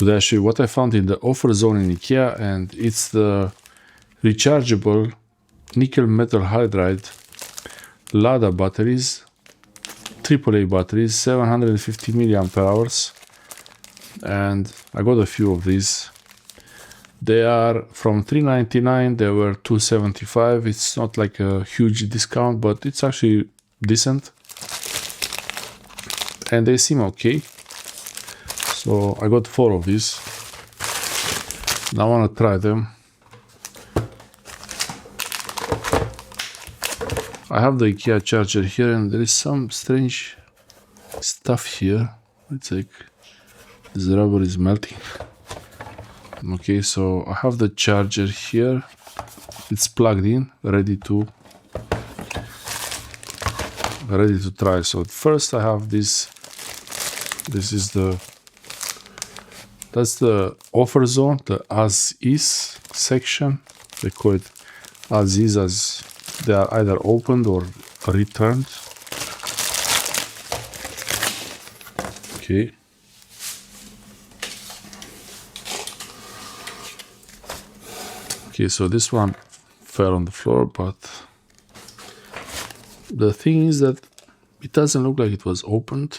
Today I show you what I found in the offer zone in IKEA, and it's the rechargeable nickel metal hydride LADDA batteries, AAA batteries, 750 milliamp hours, and I got a few of these. They are from $3.99, they were $2.75. It's not like a huge discount, but it's actually decent, and they seem okay. So I got 4 of these. Now I want to try them. I have the IKEA charger here, and there is some strange stuff here. It's like this rubber is melting. Okay, so I have the charger here. It's plugged in, ready to try. So first I have this. This is that's the offer zone, the as is section. They call it as is, as they are either opened or returned. Okay. Okay, so this one fell on the floor, but the thing is that it doesn't look like it was opened.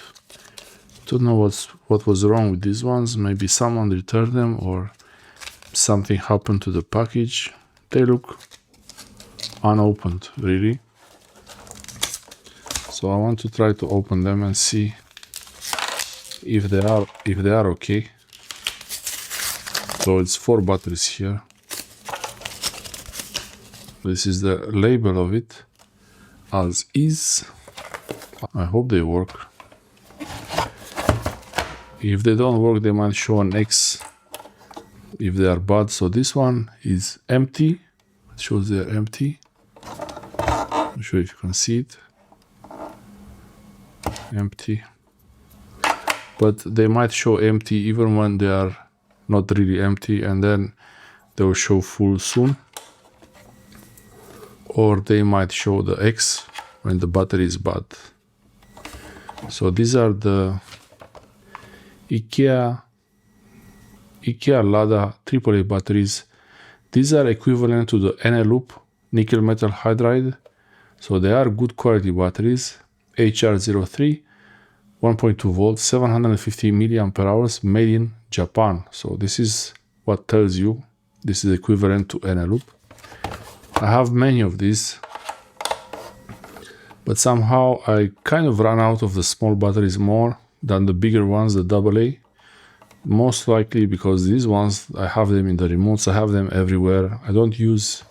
Don't know what was wrong with these ones. Maybe someone returned them or something happened to the package. They look unopened, really. So I want to try to open them and see if they are okay. So it's 4 batteries here. This is the label of it, as is. I hope they work. If they don't work, they might show an X if they are bad. So this one is empty. It shows they're empty. I'm not sure if you can see it. Empty. But they might show empty even when they are not really empty, and then they will show full soon. Or they might show the X when the battery is bad. So these are the IKEA LADDA AAA batteries. These are equivalent to the Eneloop nickel metal hydride. So they are good quality batteries. HR03, 1.2 volts, 750 milliamp hours, made in Japan. So this is what tells you this is equivalent to Eneloop. I have many of these, but somehow I kind of ran out of the small batteries more than the bigger ones, the AA. Most likely because these ones, I have them in the remotes, I have them everywhere. We don't use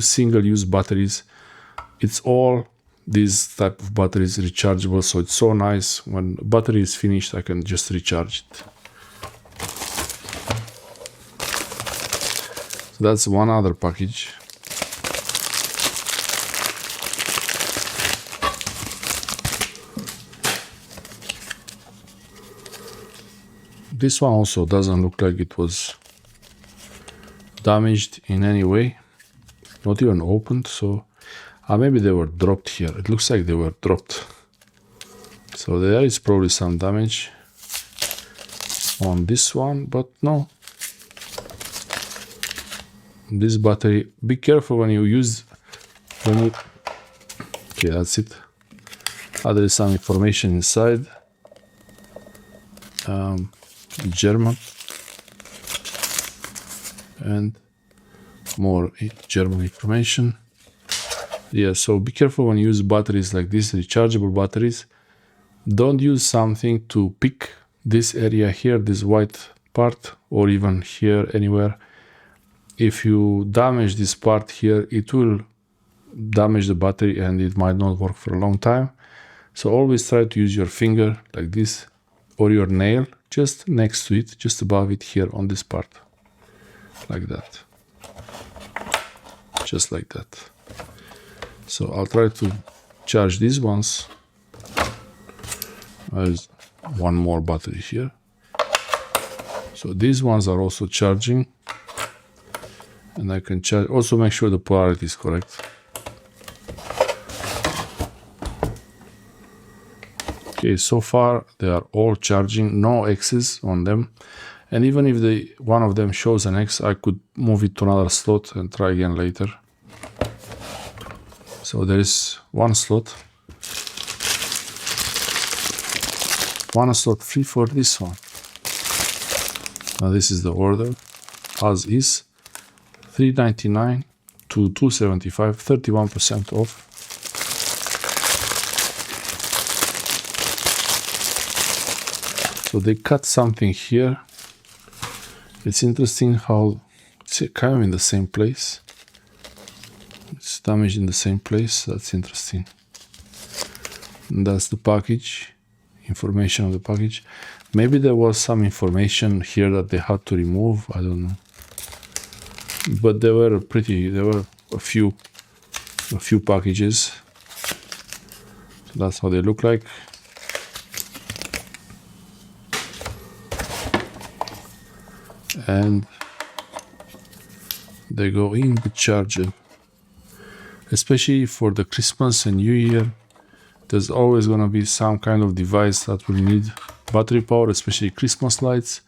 single-use batteries. It's all these type of batteries rechargeable, so it's so nice. When the battery is finished, I can just recharge it. So that's one other package. This one also doesn't look like it was damaged in any way, not even opened. So maybe they were dropped here. It looks like they were dropped. So there is probably some damage on this one, but no. This battery, be careful when you use, okay, that's it. There is some information inside. German, and more German information. Yeah, so be careful when you use batteries like this, rechargeable batteries. Don't use something to pick this area here, this white part, or even here, anywhere. If you damage this part here, it will damage the battery and it might not work for a long time. So always try to use your finger like this, or your nail just next to it, just above it here on this part, like that, just like that. So I'll try to charge these ones. There's one more battery here. So these ones are also charging, and I can charge. Also make sure the polarity is correct. Okay, so far they are all charging, no X's on them. And even if one of them shows an X, I could move it to another slot and try again later. So there is one slot free for this one. Now this is the order, as is, $3.99 to $2.75, 31% off. So they cut something here. It's interesting how it's kind of in the same place. It's damaged in the same place. That's interesting. And that's the package, information of the package. Maybe there was some information here that they had to remove. I don't know. But there were a few packages. So that's how they look like. And they go in the charger. Especially for the Christmas and New Year, there's always gonna be some kind of device that will need battery power, especially Christmas lights,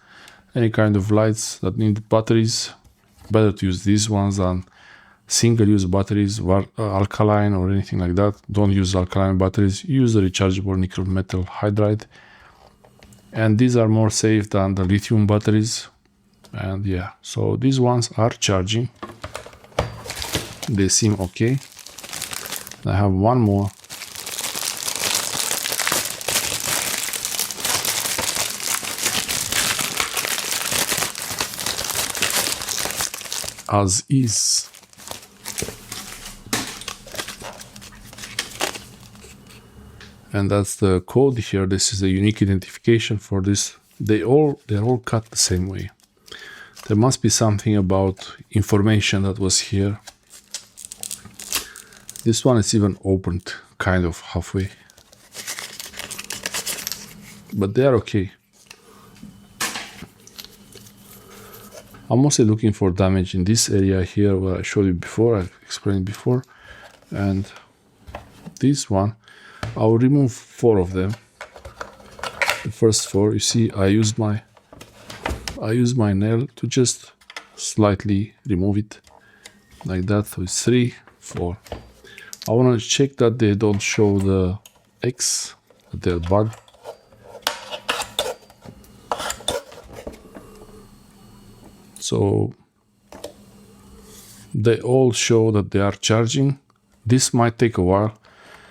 any kind of lights that need batteries. Better to use these ones than single-use batteries, alkaline or anything like that. Don't use alkaline batteries, use the rechargeable nickel metal hydride. And these are more safe than the lithium batteries. And yeah, so these ones are charging. They seem okay. I have one more. As is. And that's the code here. This is a unique identification for this. They're all cut the same way. There must be something about information that was here. This one is even opened kind of halfway. But they are okay. I'm mostly looking for damage in this area here where I showed you before, I explained before. And this one, I'll remove 4 of them. The first 4, you see, I used my nail to just slightly remove it like that. So it's 3, 4. I want to check that they don't show the X, that they're bad. So they all show that they are charging. This might take a while.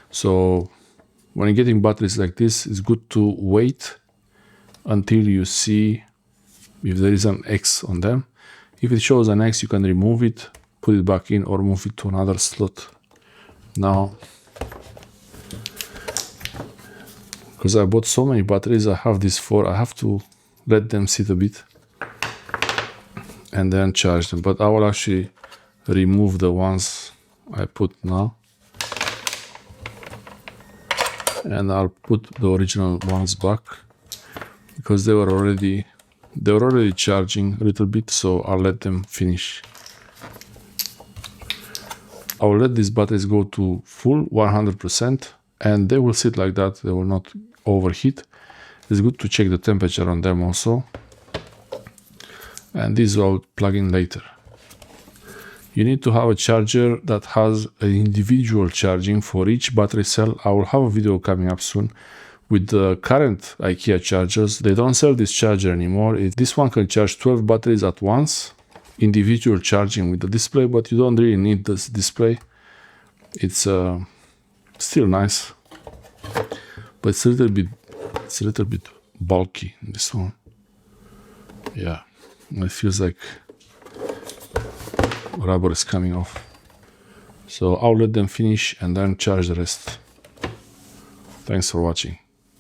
So when you're getting batteries like this, it's good to wait until you see if there is an X on them. If it shows an X, you can remove it, put it back in, or move it to another slot. Now, because I bought so many batteries, I have these 4, I have to let them sit a bit and then charge them. But I will actually remove the ones I put now. And I'll put the original ones back because they were already charging a little bit, so I'll let them finish. I will let these batteries go to full 100% and they will sit like that. They will not overheat. It's good to check the temperature on them also. And these I'll plug in later. You need to have a charger that has an individual charging for each battery cell. I will have a video coming up soon. With the current IKEA chargers, they don't sell this charger anymore. This one can charge 12 batteries at once. Individual charging with the display, but you don't really need this display. It's still nice, but it's a little bit bulky, this one. Yeah, it feels like rubber is coming off. So I'll let them finish and then charge the rest. Thanks for watching.